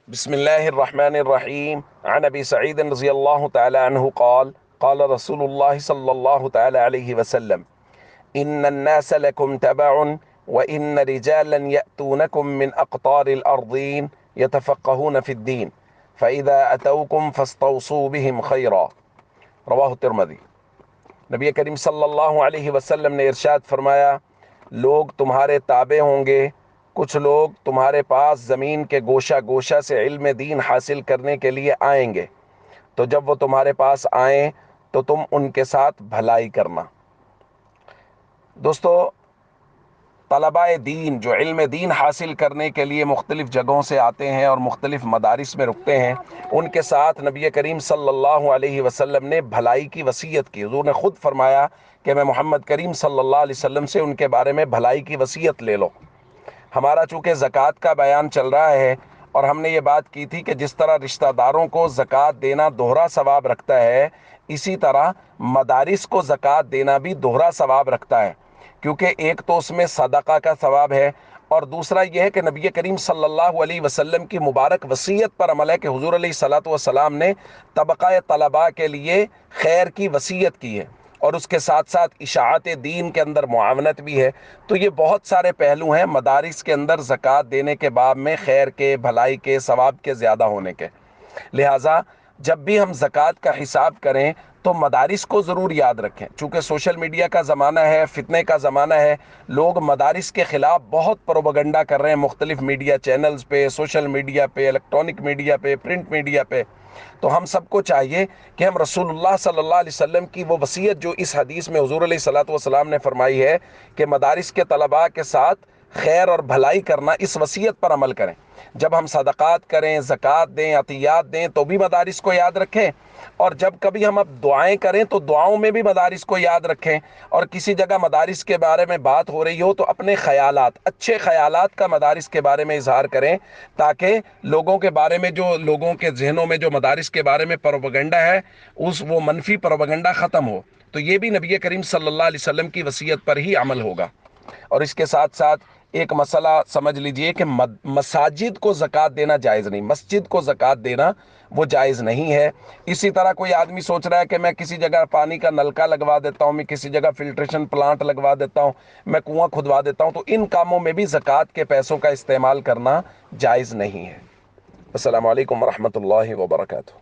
بسم الله الرحمن الرحيم. عن أبي سعيد رضي الله تعالى عنه قال قال رسول الله صلى الله تعالى عليه وسلم: إن الناس لكم تبع، وإن رجالا يأتونكم من أقطار الأرضين يتفقهون في الدين، فإذا أتوكم فاستوصوا بهم خيرا. رواہ الترمذی۔ نبی کریم صلی اللہ علیہ وسلم نے ارشاد فرمایا، لوگ تمہارے تابع ہوں گے، کچھ لوگ تمہارے پاس زمین کے گوشہ گوشہ سے علم دین حاصل کرنے کے لیے آئیں گے، تو جب وہ تمہارے پاس آئیں تو تم ان کے ساتھ بھلائی کرنا۔ دوستو، طلباء دین جو علم دین حاصل کرنے کے لیے مختلف جگہوں سے آتے ہیں اور مختلف مدارس میں رکتے ہیں، ان کے ساتھ نبی کریم صلی اللہ علیہ وسلم نے بھلائی کی وصیت کی۔ حضور نے خود فرمایا کہ میں محمد کریم صلی اللہ علیہ وسلم سے ان کے بارے میں بھلائی کی وصیت لے لو۔ ہمارا چونکہ زکوٰۃ کا بیان چل رہا ہے، اور ہم نے یہ بات کی تھی کہ جس طرح رشتہ داروں کو زکوٰۃ دینا دوہرا ثواب رکھتا ہے، اسی طرح مدارس کو زکوٰۃ دینا بھی دوہرا ثواب رکھتا ہے، کیونکہ ایک تو اس میں صدقہ کا ثواب ہے، اور دوسرا یہ ہے کہ نبی کریم صلی اللہ علیہ وسلم کی مبارک وصیت پر عمل ہے کہ حضور علیہ الصلوۃ والسلام نے طبقہ طلباء کے لیے خیر کی وصیت کی ہے، اور اس کے ساتھ ساتھ اشاعت دین کے اندر معاونت بھی ہے۔ تو یہ بہت سارے پہلو ہیں مدارس کے اندر زکوٰۃ دینے کے باب میں، خیر کے، بھلائی کے، ثواب کے زیادہ ہونے کے۔ لہٰذا جب بھی ہم زکوٰۃ کا حساب کریں تو مدارس کو ضرور یاد رکھیں، چونکہ سوشل میڈیا کا زمانہ ہے، فتنے کا زمانہ ہے، لوگ مدارس کے خلاف بہت پروپیگنڈا کر رہے ہیں مختلف میڈیا چینلز پہ، سوشل میڈیا پہ، الیکٹرانک میڈیا پہ، پرنٹ میڈیا پہ۔ تو ہم سب کو چاہیے کہ ہم رسول اللہ صلی اللہ علیہ وسلم کی وہ وصیت جو اس حدیث میں حضور علیہ الصلوۃ والسلام نے فرمائی ہے کہ مدارس کے طلباء کے ساتھ خیر اور بھلائی کرنا، اس وصیت پر عمل کریں۔ جب ہم صدقات کریں، زکوٰۃ دیں، عطیات دیں تو بھی مدارس کو یاد رکھیں، اور جب کبھی ہم اب دعائیں کریں تو دعاؤں میں بھی مدارس کو یاد رکھیں، اور کسی جگہ مدارس کے بارے میں بات ہو رہی ہو تو اپنے خیالات، اچھے خیالات کا مدارس کے بارے میں اظہار کریں، تاکہ لوگوں کے بارے میں، جو لوگوں کے ذہنوں میں جو مدارس کے بارے میں پروپیگنڈا ہے، وہ منفی پروپیگنڈا ختم ہو۔ تو یہ بھی نبی کریم صلی اللہ علیہ وسلم کی وصیت پر ہی عمل ہوگا۔ اور اس کے ساتھ ساتھ ایک مسئلہ سمجھ لیجئے کہ مساجد کو زکوٰۃ دینا جائز نہیں، مسجد کو زکوٰۃ دینا وہ جائز نہیں ہے۔ اسی طرح کوئی آدمی سوچ رہا ہے کہ میں کسی جگہ پانی کا نلکا لگوا دیتا ہوں، میں کسی جگہ فلٹریشن پلانٹ لگوا دیتا ہوں، میں کنواں کھدوا دیتا ہوں، تو ان کاموں میں بھی زکوٰۃ کے پیسوں کا استعمال کرنا جائز نہیں ہے۔ السلام علیکم ورحمۃ اللہ وبرکاتہ۔